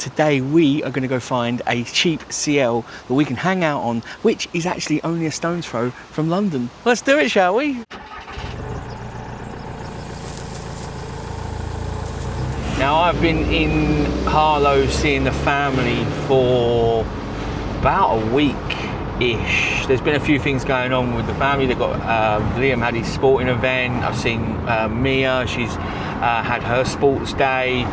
today we are going to go find a cheap CL that we can hang out on, which is actually only a stone's throw from London. Let's do it, shall we? Now, I've been in Harlow seeing the family for about a week-ish. There's been a few things going on with the family. They've got, Liam had his sporting event. I've seen Mia, she's had her sports day.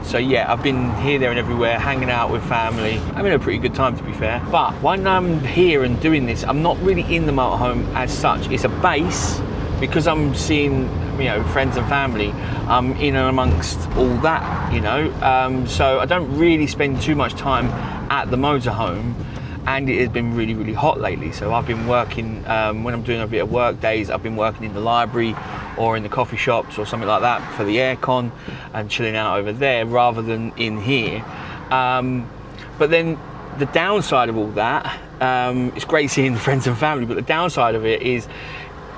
So yeah, I've been here, there and everywhere, hanging out with family. Having a pretty good time, to be fair. But when I'm here and doing this, I'm not really in the motorhome as such. It's a base, because I'm seeing, you know, friends and family. I'm in and amongst all that, you know. So I don't really spend too much time at the motorhome, and it has been really, really hot lately. So I've been working, when I'm doing a bit of work days, I've been working in the library or in the coffee shops or something like that for the aircon and chilling out over there rather than in here. But then the downside of all that, it's great seeing the friends and family, but the downside of it is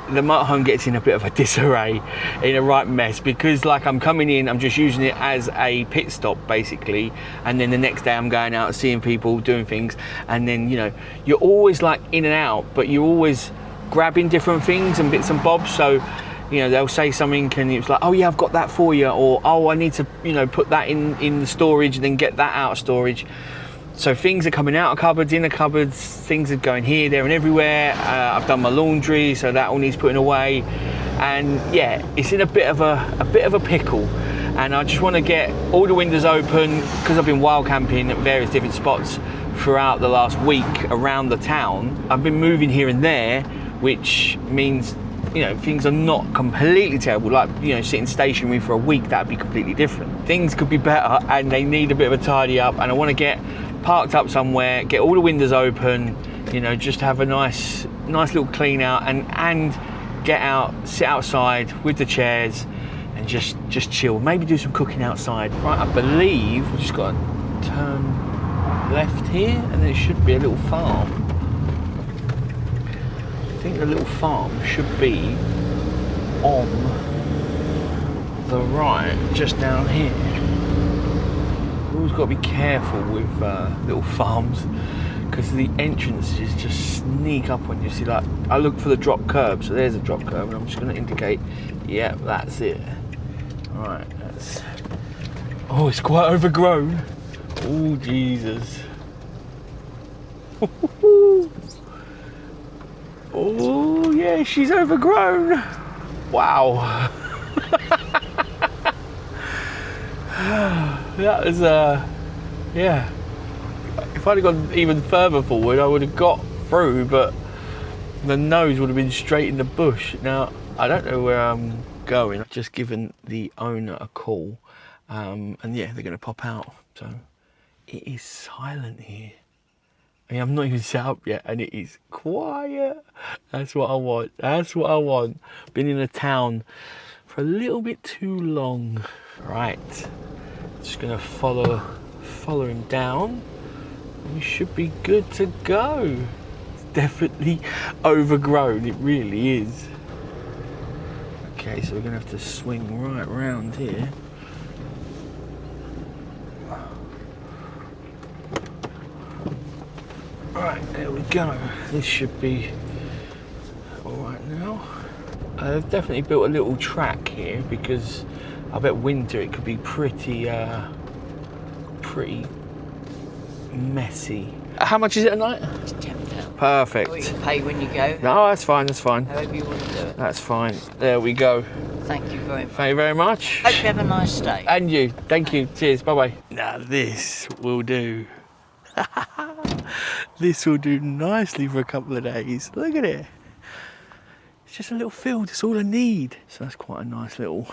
the motorhome gets in a bit of a disarray, in a right mess, because like I'm coming in, I'm just using it as a pit stop basically, and then the next day I'm going out seeing people, doing things, and then, you know, you're always like in and out, but you're always grabbing different things and bits and bobs. So, you know, they'll say something and it's like, oh yeah, I've got that for you, or oh, I need to, you know, put that in the storage and then get that out of storage. So things are coming out of cupboards, in the cupboards, things are going here, there and everywhere. I've done my laundry, so that all needs putting away. And yeah, it's in a bit of a pickle. And I just want to get all the windows open, because I've been wild camping at various different spots throughout the last week around the town. I've been moving here and there, which means, you know, things are not completely terrible. Like, you know, sitting stationary for a week, that'd be completely different. Things could be better, and they need a bit of a tidy up, and I want to get parked up somewhere, get all the windows open, you know, just have a nice little clean out, and get out, sit outside with the chairs and just chill. Maybe do some cooking outside. Right, I believe we've just got to turn left here, and there should be a little farm. I think the little farm should be on the right, just down here. Always got to be careful with little farms, because the entrances just sneak up on you. See, like, I look for the drop curb, so there's a drop curb, and I'm just going to indicate, yeah, that's it. Alright, that's... Oh, it's quite overgrown. Oh, Jesus. Oh, yeah, she's overgrown. Wow. That was, yeah. If I'd have gone even further forward, I would have got through, but the nose would have been straight in the bush. Now, I don't know where I'm going. I've just given the owner a call, and yeah, they're going to pop out. So it is silent here. I mean, I'm not even set up yet, and it is quiet. That's what I want. That's what I want. Been in a town for a little bit too long. Right. Just gonna follow him down. We should be good to go. It's definitely overgrown. It really is. Okay, so we're gonna have to swing right round here. Right, there we go. This should be all right now. I've definitely built a little track here, because I bet winter it could be pretty messy. How much is it a night? It's £10. Perfect. Or you can pay when you go. No, that's fine, that's fine. However you want to do it. That's fine. There we go. Thank you very much. Thank you very much. Hope you have a nice day. And you. Thank you. Cheers. Bye-bye. Now this will do. This will do nicely for a couple of days. Look at it. It's just a little field. It's all I need. So that's quite a nice little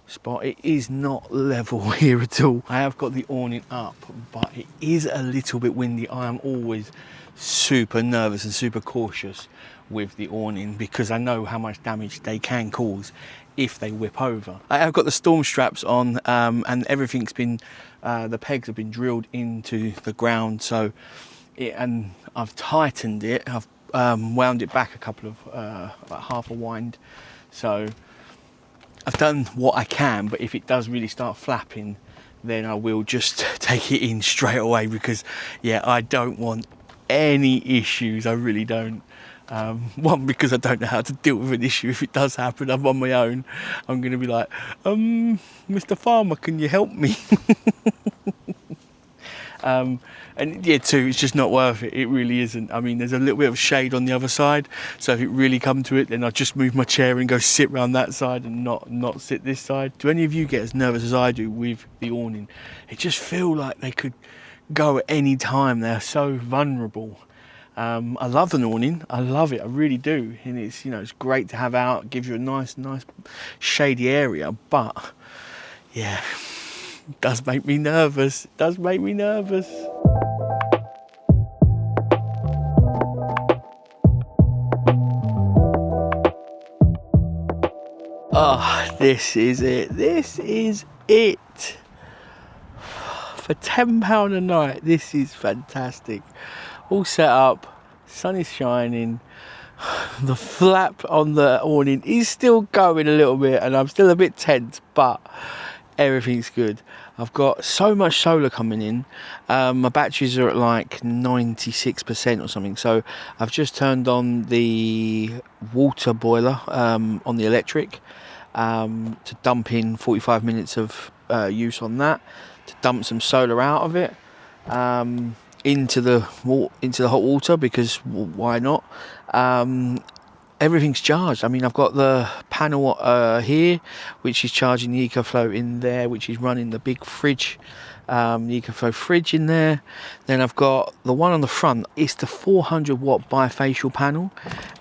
spot. It is not level here at all. I have got the awning up, but it is a little bit windy. I am always super nervous and super cautious with the awning, because I know how much damage they can cause if they whip over. I have got the storm straps on, and everything's been, the pegs have been drilled into the ground, so and I've tightened it. I've wound it back a couple of, about half a wind, so I've done what I can. But if it does really start flapping, then I will just take it in straight away, because yeah, I don't want any issues. I really don't. One, because I don't know how to deal with an issue if it does happen. I'm on my own. I'm going to be like, Mr. Farmer, can you help me? And yeah, two, it's just not worth it. It really isn't. I mean, there's a little bit of shade on the other side, so if it really come to it, then I'll just move my chair and go sit around that side and not sit this side. Do any of you get as nervous as I do with the awning? It just feel like they could go at any time. They're so vulnerable. I love an awning. I love it. I really do. And it's, you know, it's great to have out. It gives you a nice shady area. But yeah, it does make me nervous. It does make me nervous. Oh, this is it. This is it. For £10 a night, this is fantastic. All set up, sun is shining. The flap on the awning is still going a little bit, and I'm still a bit tense, but everything's good. I've got so much solar coming in. My batteries are at like 96% or something, so I've just turned on the water boiler on the electric to dump in 45 minutes of use on that, to dump some solar out of it into the hot water, because why not? Everything's charged. I mean, I've got the panel here, which is charging the EcoFlow in there, which is running the big fridge, the EcoFlow fridge in there. Then I've got the one on the front. It's the 400 watt bifacial panel,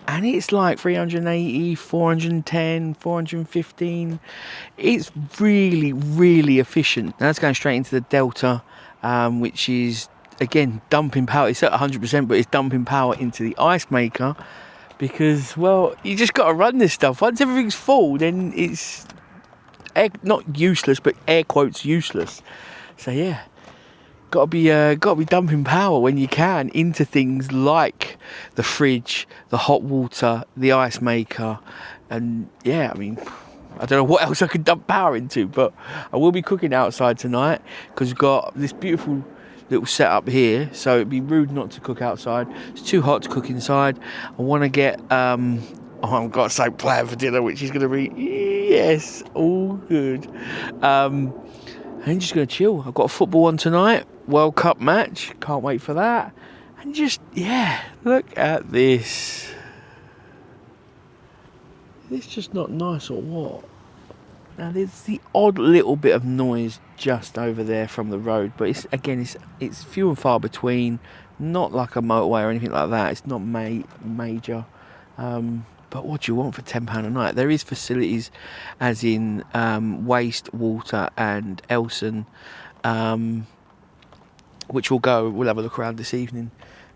and it's like 380, 410, 415. It's really, really efficient. Now that's going straight into the Delta, which is, again, dumping power. It's at 100%, but it's dumping power into the ice maker, because, well, you just got to run this stuff. Once everything's full, then it's not useless, but air quotes useless. So yeah, got to be dumping power when you can into things like the fridge, the hot water, the ice maker, and yeah, I mean, I don't know what else I could dump power into, but I will be cooking outside tonight, because we've got this beautiful little setup here, so it'd be rude not to cook outside. It's too hot to cook inside. I want to get I've got something planned for dinner, which is going to be, yes, all good. I'm just going to chill. I've got a football on tonight, World Cup match, can't wait for that. And just, yeah, look at this. Is this just not nice or what? Now there's the odd little bit of noise just over there from the road, but it's few and far between. Not like a motorway or anything like that. It's not major. But what do you want for £10 a night? There is facilities, as in waste, water, and Elson, which we'll have a look around this evening.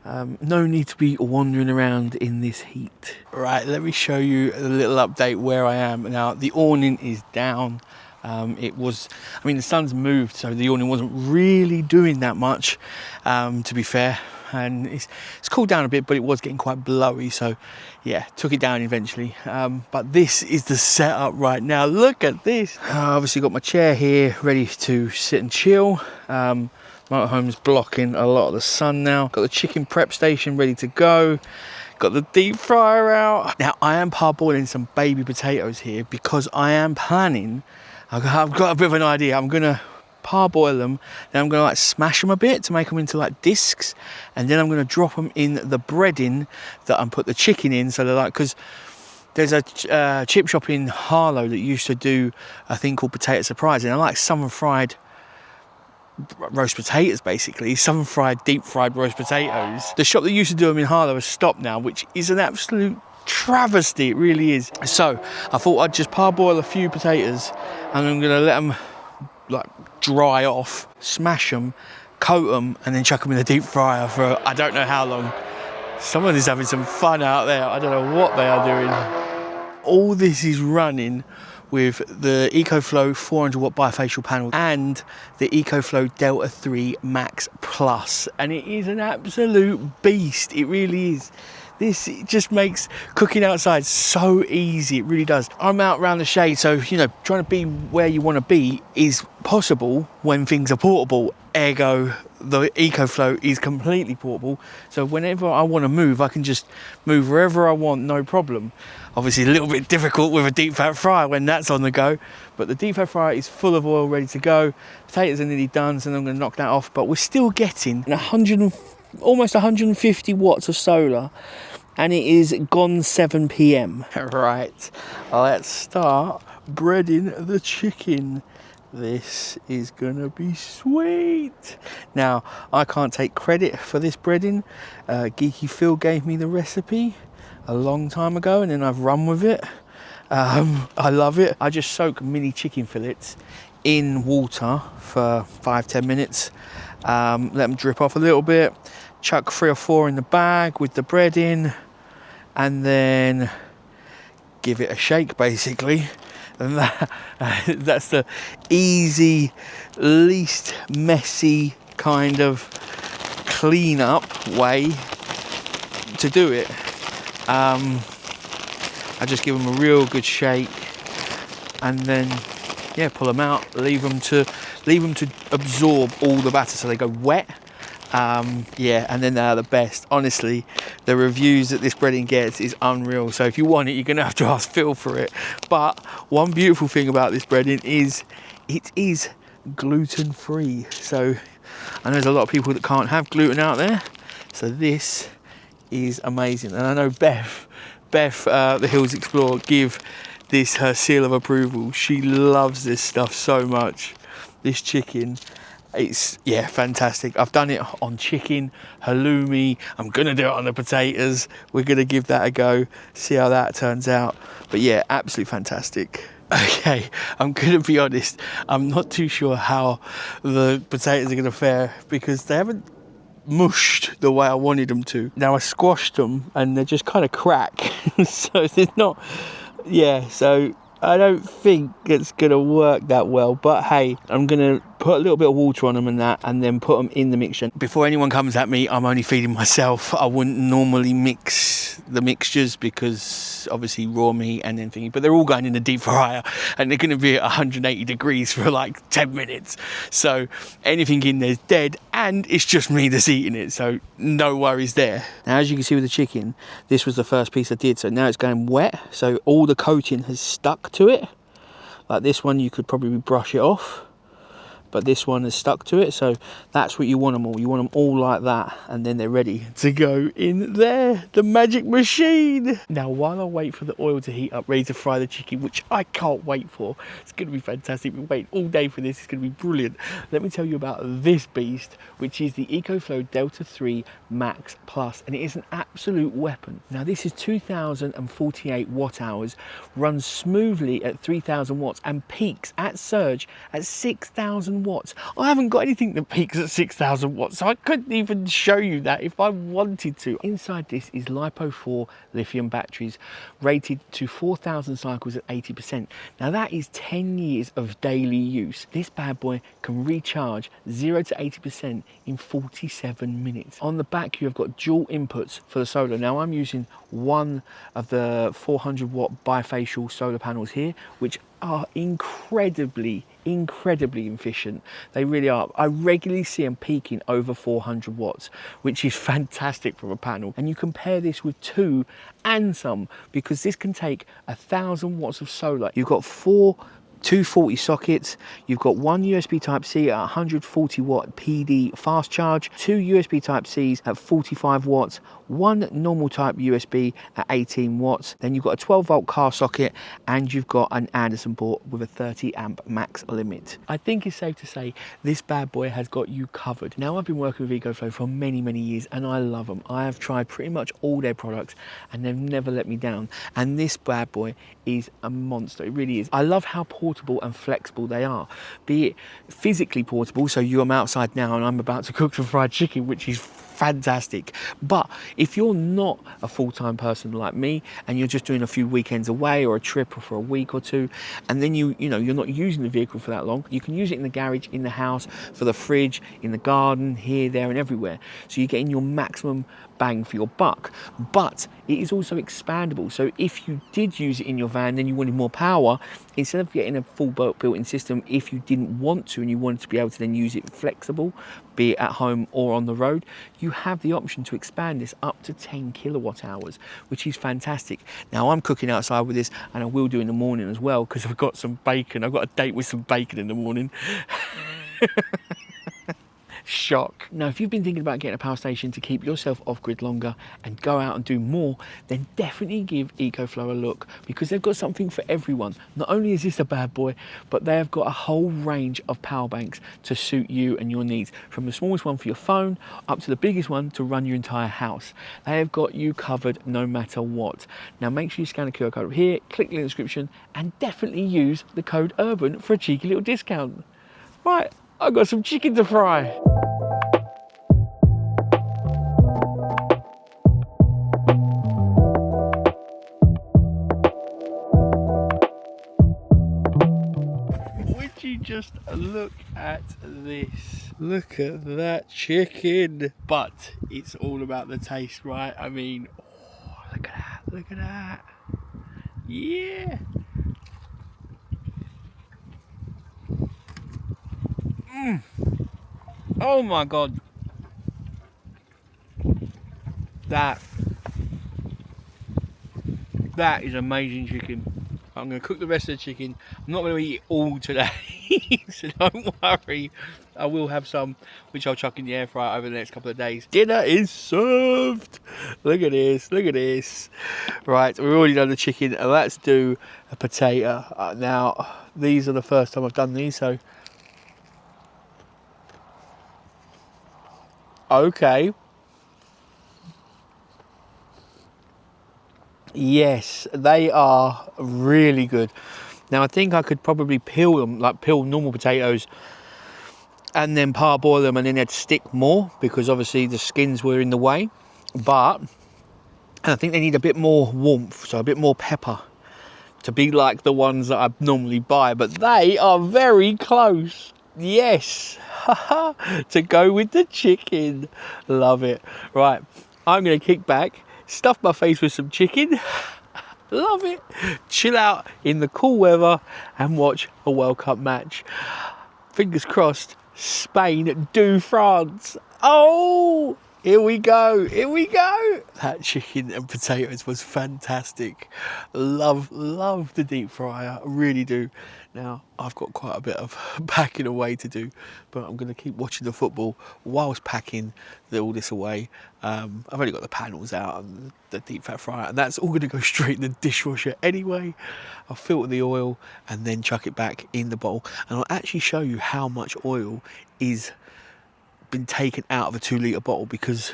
No need to be wandering around in this heat. Right, let me show you a little update where I am. Now, the awning is down. The sun's moved, so the awning wasn't really doing that much, to be fair. And it's cooled down a bit, but it was getting quite blowy, so yeah, took it down eventually. But this is the setup right now. Look at this. Obviously got my chair here ready to sit and chill. Motorhome's blocking a lot of the sun now. Got the chicken prep station ready to go. Got the deep fryer out. Now I am parboiling some baby potatoes here, because I am planning, I've got a bit of an idea. I'm gonna parboil them, then I'm gonna like smash them a bit to make them into like discs, and then I'm gonna drop them in the breading that I'm put the chicken in, so they're like, because there's a chip shop in Harlow that used to do a thing called Potato Surprise, and I like summer fried roast potatoes, basically southern fried, deep fried roast potatoes. The shop that used to do them in Harlow has stopped now, which is an absolute travesty. It really is. So I thought I'd just parboil a few potatoes, and I'm gonna let them like dry off, smash them, coat them, and then chuck them in the deep fryer for I don't know how long. Someone is having some fun out there. I don't know what they are doing. All this is running with the EcoFlow 400 watt bifacial panel and the EcoFlow Delta 3 Max Plus, and it is an absolute beast. It really is. This just makes cooking outside so easy. It really does. I'm out around the shade, so you know, trying to be where you want to be is possible when things are portable. Ergo, the EcoFlow is completely portable, so whenever I want to move, I can just move wherever I want, no problem. Obviously a little bit difficult with a deep fat fryer when that's on the go, but the deep fat fryer is full of oil, ready to go. Potatoes are nearly done, so I'm going to knock that off, but we're still getting almost 150 watts of solar, and it is gone 7 p.m. Right, let's start breading the chicken. This is gonna be sweet. Now, I can't take credit for this breading. Geeky Phil gave me the recipe a long time ago, and then I've run with it. I love it. I just soak mini chicken fillets in water for 5-10 minutes. Let them drip off a little bit. Chuck 3 or 4 in the bag with the bread in, and then give it a shake, basically. And that's the easy, least messy kind of clean up way to do it. I just give them a real good shake, and then yeah, pull them out, leave them to absorb all the batter so they go wet. Yeah, and then they are the best. Honestly, the reviews that this breading gets is unreal. So if you want it, you're gonna have to ask Phil for it. But one beautiful thing about this breading is it is gluten free. So I know there's a lot of people that can't have gluten out there, so this is amazing. And I know Beth the Hills Explorer, give this her seal of approval. She loves this stuff so much. This chicken, it's, yeah, fantastic. I've done it on chicken, halloumi. I'm gonna do it on the potatoes. We're gonna give that a go, see how that turns out. But yeah, absolutely fantastic. Okay, I'm gonna be honest, I'm not too sure how the potatoes are gonna fare because they haven't mushed the way I wanted them to. Now I squashed them and they're just kind of crack. So there's not, yeah, so I don't think it's gonna work that well, but hey, I'm gonna put a little bit of water on them and that, and then put them in the mixture. Before anyone comes at me, I'm only feeding myself. I wouldn't normally mix the mixtures because obviously raw meat and then thingy, but they're all going in the deep fryer and they're gonna be at 180 degrees for like 10 minutes. So anything in there's dead, and it's just me that's eating it, so no worries there. Now, as you can see with the chicken, this was the first piece I did, so now it's going wet, so all the coating has stuck to it. Like this one, you could probably brush it off, but this one is stuck to it, so that's what you want them all. You want them all like that, and then they're ready to go in there, the magic machine. Now, while I wait for the oil to heat up, ready to fry the chicken, which I can't wait for, it's gonna be fantastic. We wait all day for this, it's gonna be brilliant. Let me tell you about this beast, which is the EcoFlow Delta 3 Max Plus, and it is an absolute weapon. Now, this is 2048 watt hours, runs smoothly at 3000 watts, and peaks at surge at 6000 watts. I haven't got anything that peaks at 6000 watts, so I couldn't even show you that if I wanted to. Inside this is LiPo4 lithium batteries rated to 4000 cycles at 80%. Now that is 10 years of daily use. This bad boy can recharge 0 to 80% in 47 minutes. On the back, you have got dual inputs for the solar. Now I'm using one of the 400 watt bifacial solar panels here, which are incredibly efficient. They really are. I regularly see them peaking over 400 watts, which is fantastic from a panel. And you compare this with 2 and some, because this can take 1000 watts of solar. You've got 4 240 sockets, you've got 1 USB Type-C at 140 watt PD fast charge, 2 USB Type-Cs at 45 watts, 1 normal type USB at 18 watts, then you've got a 12 volt car socket, and you've got an Anderson port with a 30 amp max limit. I think it's safe to say this bad boy has got you covered. Now, I've been working with EcoFlow for many years, and I love them. I have tried pretty much all their products and they've never let me down, and this bad boy is a monster. It really is. I love how portable and flexible they are, be it physically portable, so I'm outside now and I'm about to cook some fried chicken, which is fantastic. But if you're not a full-time person like me and you're just doing a few weekends away or a trip or for a week or two, and then you're not using the vehicle for that long, you can use it in the garage, in the house, for the fridge, in the garden, here, there and everywhere. So you're getting your maximum bang for your buck. But it is also expandable. So if you did use it in your van, then you wanted more power, instead of getting a full built-in system, if you didn't want to and you wanted to be able to then use it flexible, be it at home or on the road, you have the option to expand this up to 10 kilowatt hours, which is fantastic. Now I'm cooking outside with this, and I will do in the morning as well, because I've got some bacon. I've got a date with some bacon in the morning. Shock. Now, if you've been thinking about getting a power station to keep yourself off grid longer and go out and do more, then definitely give EcoFlow a look, because they've got something for everyone. Not only is this a bad boy, but they have got a whole range of power banks to suit you and your needs, from the smallest one for your phone up to the biggest one to run your entire house. They have got you covered no matter what. Now, make sure you scan the QR code here, click the link in the description, and definitely use the code URBAN for a cheeky little discount. Right, I've got some chicken to fry. Would you just look at this? Look at that chicken. But it's all about the taste, right? I mean, oh, look at that, look at that. Yeah. Oh my God. That is amazing chicken. I'm going to cook the rest of the chicken. I'm not going to eat it all today, so don't worry. I will have some, which I'll chuck in the air fryer over the next couple of days. Dinner is served. Look at this, look at this. Right, we've already done the chicken. Let's do a potato. Now, these are the first time I've done these, so... Okay. Yes, they are really good. Now I think I could probably peel them, like peel normal potatoes and then parboil them, and then they'd stick more because obviously the skins were in the way. But I think they need a bit more warmth, so a bit more pepper to be like the ones that I normally buy. But they are very close. Yes, to go with the chicken. Love it. Right, I'm going to kick back, stuff my face with some chicken. Love it. Chill out in the cool weather and watch a World Cup match. Fingers crossed, Spain do France. Oh, here we go, here we go. That chicken and potatoes was fantastic. Love the deep fryer, I really do. Now, I've got quite a bit of packing away to do, but I'm going to keep watching the football whilst packing all this away. I've only got the panels out and the deep fat fryer, and that's all going to go straight in the dishwasher anyway. I'll filter the oil and then chuck it back in the bowl, and I'll actually show you how much oil is been taken out of a 2-litre bottle, because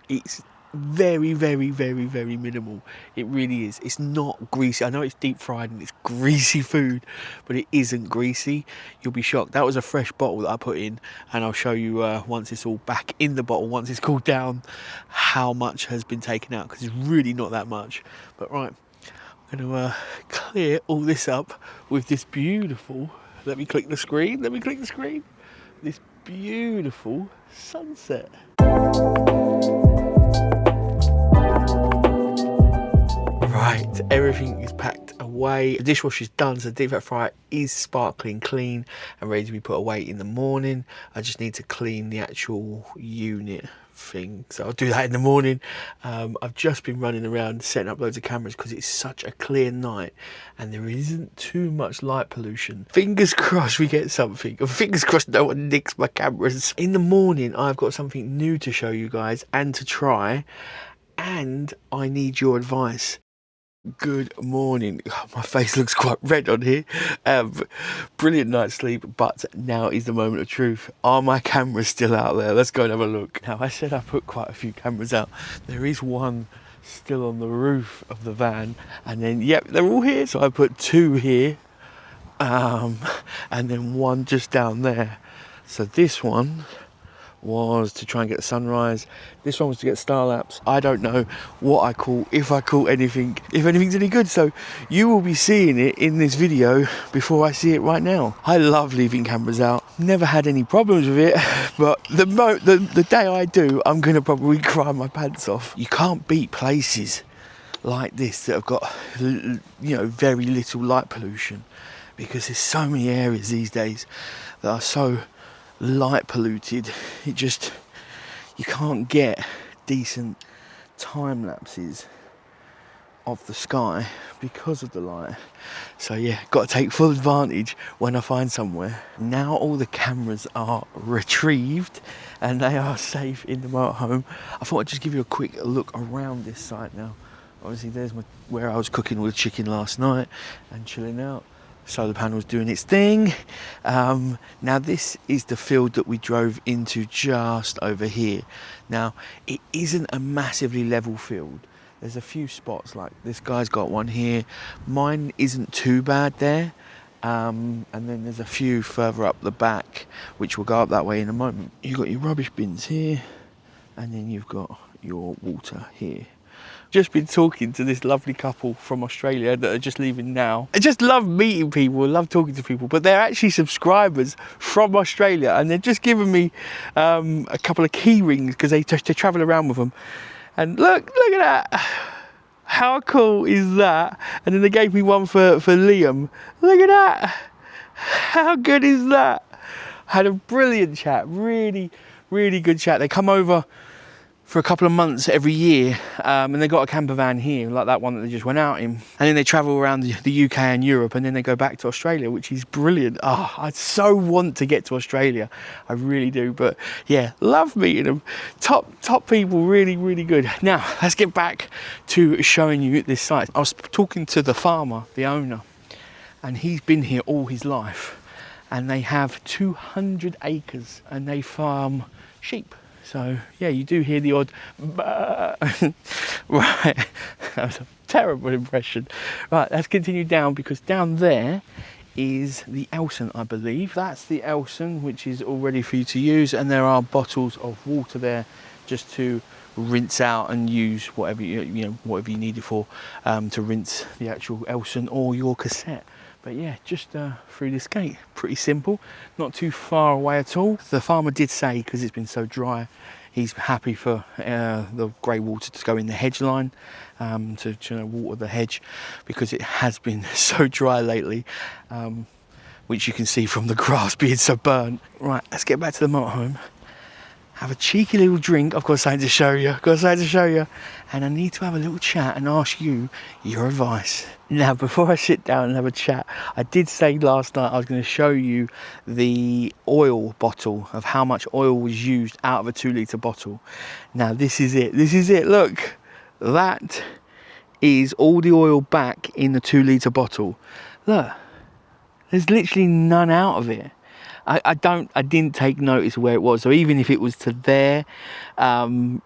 it's very minimal. It really is. It's not greasy. I know it's deep fried and it's greasy food, but it isn't greasy. You'll be shocked. That was a fresh bottle that I put in, and I'll show you once it's all back in the bottle, once it's cooled down, how much has been taken out, because it's really not that much. But right, I'm going to clear all this up with this beautiful, let me click the screen, this beautiful sunset. Right, everything is packed away. The dishwasher's done, so the deep fat fryer is sparkling clean and ready to be put away in the morning. I just need to clean the actual unit thing, so I'll do that in the morning. I've just been running around setting up loads of cameras because it's such a clear night and there isn't too much light pollution. Fingers crossed we get something, and fingers crossed no one nicks my cameras. In the morning I've got something new to show you guys and to try, and I need your advice. Good morning. My face looks quite red on here. Brilliant night's sleep, but now is the moment of truth. Are my cameras still out there? Let's go and have a look. Now, I said I put quite a few cameras out. There is one still on the roof of the van, and then yep, they're all here, so I put 2 here, and then one just down there. So this one was to try and get the sunrise. This one was to get star laps. I don't know what I caught, if I caught anything, if anything's any good. So you will be seeing it in this video before I see it right now. I love leaving cameras out. Never had any problems with it, but the day I do, I'm gonna probably cry my pants off. You can't beat places like this that have got, you know, very little light pollution, because there's so many areas these days that are so light polluted. It just, you can't get decent time lapses of the sky because of the light. So yeah, got to take full advantage when I find somewhere. Now all the cameras are retrieved and they are safe in the motorhome, I thought I'd just give you a quick look around this site now. Obviously there's where I was cooking all the chicken last night and chilling out. Solar panel's doing its thing. Now this is the field that we drove into just over here. Now it isn't a massively level field. There's a few spots, like this guy's got one here. Mine isn't too bad there. And then there's a few further up the back, which will go up that way in a moment. You've got your rubbish bins here, and then you've got your water here. Just been talking to this lovely couple from Australia that are just leaving now. I just love meeting people, I love talking to people, but they're actually subscribers from Australia, and they're just giving me a couple of key rings because they travel around with them. And look at that. How cool is that? And then they gave me one for Liam. Look at that. How good is that? Had a brilliant chat, really good chat. They come over for a couple of months every year, and they got a camper van here, like that one that they just went out in, and then they travel around the UK and Europe, and then they go back to Australia, which is brilliant. Oh, I so want to get to Australia, I really do. But yeah, love meeting them. Top people, really good. Now let's get back to showing you this site. I was talking to the farmer, the owner, and he's been here all his life, and they have 200 acres and they farm sheep. So yeah, you do hear the odd right, that was a terrible impression. Right, let's continue down, because down there is the Elson, I believe. That's the Elson, which is all ready for you to use, and there are bottles of water there just to rinse out and use whatever whatever you need it for, to rinse the actual Elson or your cassette. But yeah, just through this gate, pretty simple, not too far away at all. The farmer did say, because it's been so dry, he's happy for the grey water to go in the hedge line, to water the hedge, because it has been so dry lately, which you can see from the grass being so burnt. Right, let's get back to the motorhome. Have a cheeky little drink. I've got something to show you. And I need to have a little chat and ask you your advice. Now, before I sit down and have a chat, I did say last night I was going to show you the oil bottle, of how much oil was used out of a 2 litre bottle. Now, this is it. Look, that is all the oil back in the 2 litre bottle. Look, there's literally none out of it. I didn't take notice where it was, so even if it was to there,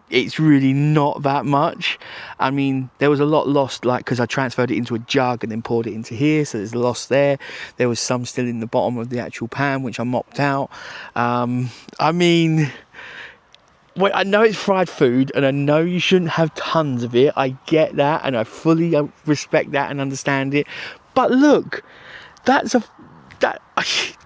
it's really not that much. I mean, there was a lot lost, like, because I transferred it into a jug and then poured it into here, so there's loss there. There was some still in the bottom of the actual pan, which I mopped out. I mean, well, I know it's fried food, and I know you shouldn't have tons of it. I get that, and I fully respect that and understand it. But look,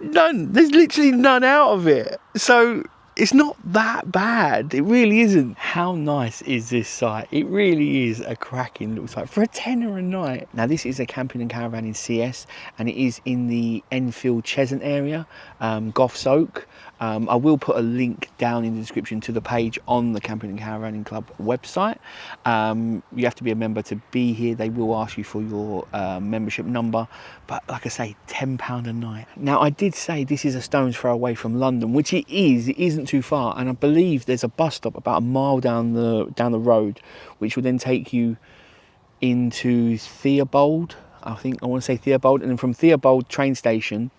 none. There's literally none out of it. So it's not that bad. It really isn't. How nice is this site? It really is a cracking little site for a tenner a night. Now, this is a camping and caravan in CS, and it is in the Enfield Cheshunt area, Goffs Oak. I will put a link down in the description to the page on the Camping and Caravanning Club website. You have to be a member to be here. They will ask you for your membership number, but like I say, £10 a night. Now, I did say this is a stone's throw away from London, which it is. It isn't too far, and I believe there's a bus stop about a mile down the road, which will then take you into Theobald. I want to say Theobald, and then from Theobald train station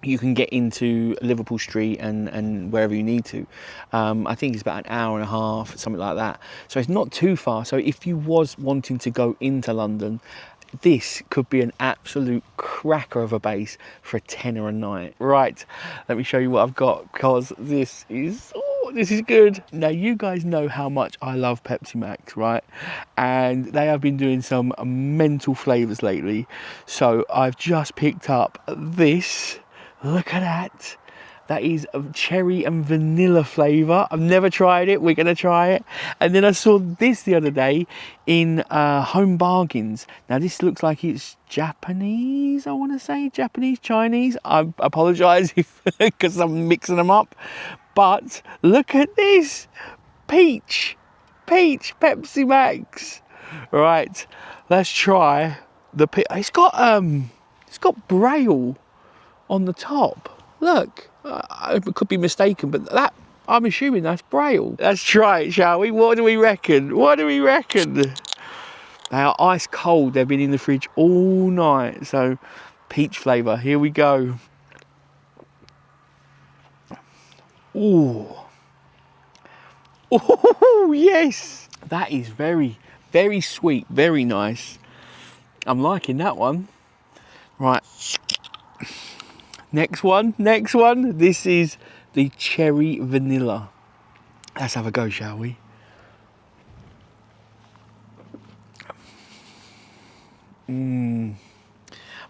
you can get into Liverpool Street and wherever you need to. I think it's about an hour and a half, something like that. So it's not too far. So if you was wanting to go into London, this could be an absolute cracker of a base for a tenner a night. Right, let me show you what I've got, because this is good. Now, you guys know how much I love Pepsi Max, right? And they have been doing some mental flavours lately. So I've just picked up this. Look at that. That is a cherry and vanilla flavour. I've never tried it. We're going to try it. And then I saw this the other day in Home Bargains. Now, this looks like it's Japanese, I want to say. Japanese, Chinese. I apologise because I'm mixing them up. But look at this. Peach Pepsi Max. Right, let's try the it's got Braille on the top. Look. I could be mistaken, but that, I'm assuming that's Braille. Let's try it, shall we? What do we reckon? They are ice cold. They've been in the fridge all night. So, peach flavour. Here we go. Ooh. Oh, yes. That is very, very sweet. Very nice. I'm liking that one. Right. Next one. This is the cherry vanilla. Let's have a go, shall we? I'm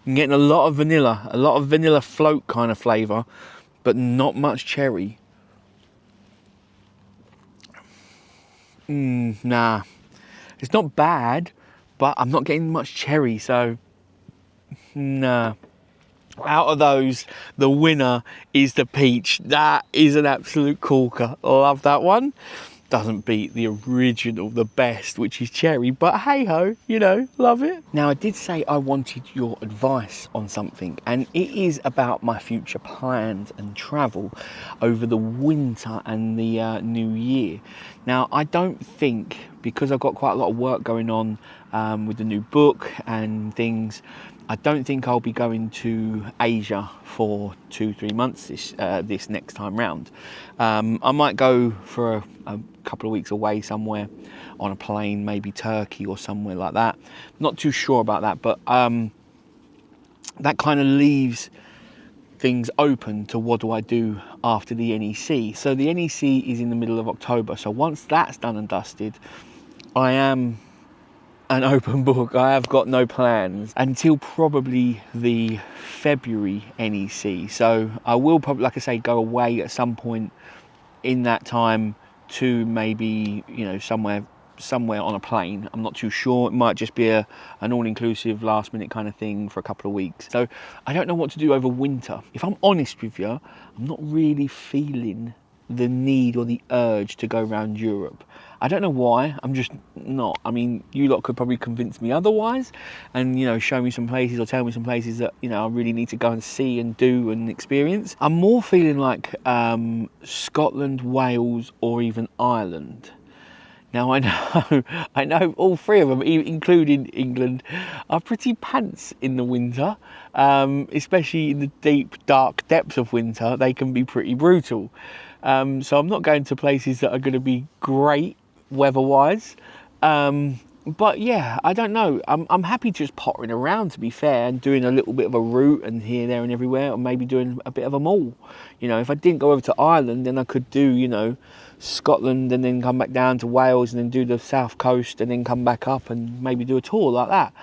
getting a lot of vanilla float kind of flavour, but not much cherry. Nah, it's not bad, but I'm not getting much cherry, so nah. Out of those, the winner is the peach. That is an absolute corker. Love that one. Doesn't beat the original, the best, which is cherry, but hey ho, you know, love it. Now, I did say I wanted your advice on something, and it is about my future plans and travel over the winter and the new year. Now, I don't think, because I've got quite a lot of work going on with the new book and things, I don't think I'll be going to Asia for 2-3 months this next time round. I might go for a couple of weeks away somewhere on a plane, maybe Turkey or somewhere like that. Not too sure about that, but that kind of leaves things open to what do I do after the NEC. So the NEC is in the middle of October. So once that's done and dusted, I am an open book. I have got no plans until probably the February NEC. So I will probably, like I say, go away at some point in that time to maybe, you know, somewhere on a plane. I'm not too sure. It might just be an all-inclusive last minute kind of thing for a couple of weeks. So I don't know what to do over winter. If I'm honest with you, I'm not really feeling the need or the urge to go around Europe. I don't know why, I'm just not. I mean, you lot could probably convince me otherwise and, you know, show me some places or tell me some places that, you know, I really need to go and see and do and experience. I'm more feeling like Scotland, Wales, or even Ireland. Now, I know all three of them, including England, are pretty pants in the winter, especially in the deep, dark depths of winter. They can be pretty brutal. So I'm not going to places that are going to be great weather-wise. But yeah, I don't know. I'm happy just pottering around, to be fair, and doing a little bit of a route and here, there and everywhere, or maybe doing a bit of them all. You know, if I didn't go over to Ireland, then I could do, you know, Scotland and then come back down to Wales and then do the south coast and then come back up and maybe do a tour like that.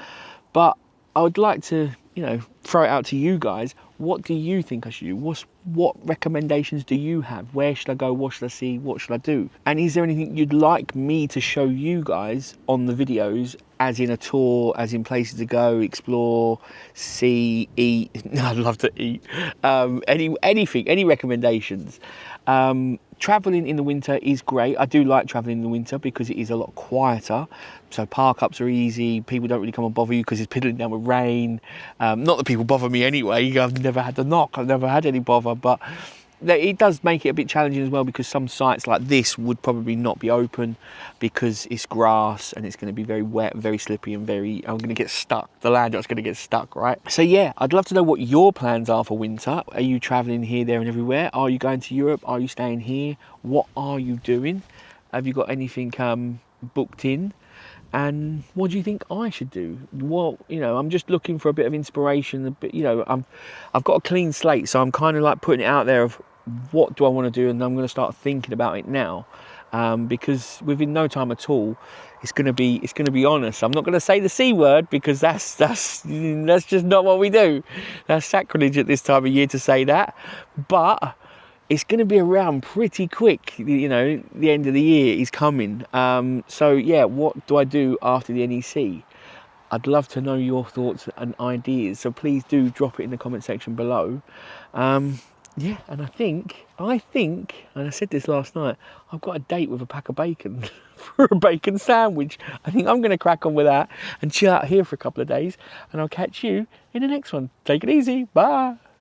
But I would like to, you know, throw it out to you guys. What do you think I should do? What recommendations do you have? Where should I go? What should I see? What should I do? And is there anything you'd like me to show you guys on the videos, as in a tour, as in places to go, explore, see, eat? I'd love to eat. Anything, any recommendations? Travelling in the winter is great. I do like travelling in the winter because it is a lot quieter. So park-ups are easy. People don't really come and bother you because it's piddling down with rain. Not that people bother me anyway. I've never had the knock. I've never had any bother. But it does make it a bit challenging as well, because some sites like this would probably not be open because it's grass and it's going to be very wet, very slippery, and I'm going to get stuck. The landmark's going to get stuck, right? So yeah, I'd love to know what your plans are for winter. Are you travelling here, there and everywhere? Are you going to Europe? Are you staying here? What are you doing? Have you got anything booked in? And what do you think I should do? Well, you know, I'm just looking for a bit of inspiration. A bit, you know, I've got a clean slate, so I'm kind of like putting it out there of what do I want to do, and I'm going to start thinking about it now, because within no time at all, it's going to be honest. I'm not going to say the C word because that's just not what we do. That's sacrilege at this time of year to say that, but it's going to be around pretty quick. You know, the end of the year is coming. So yeah, what do I do after the NEC? I'd love to know your thoughts and ideas. So please do drop it in the comment section below. Yeah, and I think, and I said this last night, I've got a date with a pack of bacon for a bacon sandwich. I think I'm going to crack on with that and chill out here for a couple of days, and I'll catch you in the next one. Take it easy. Bye.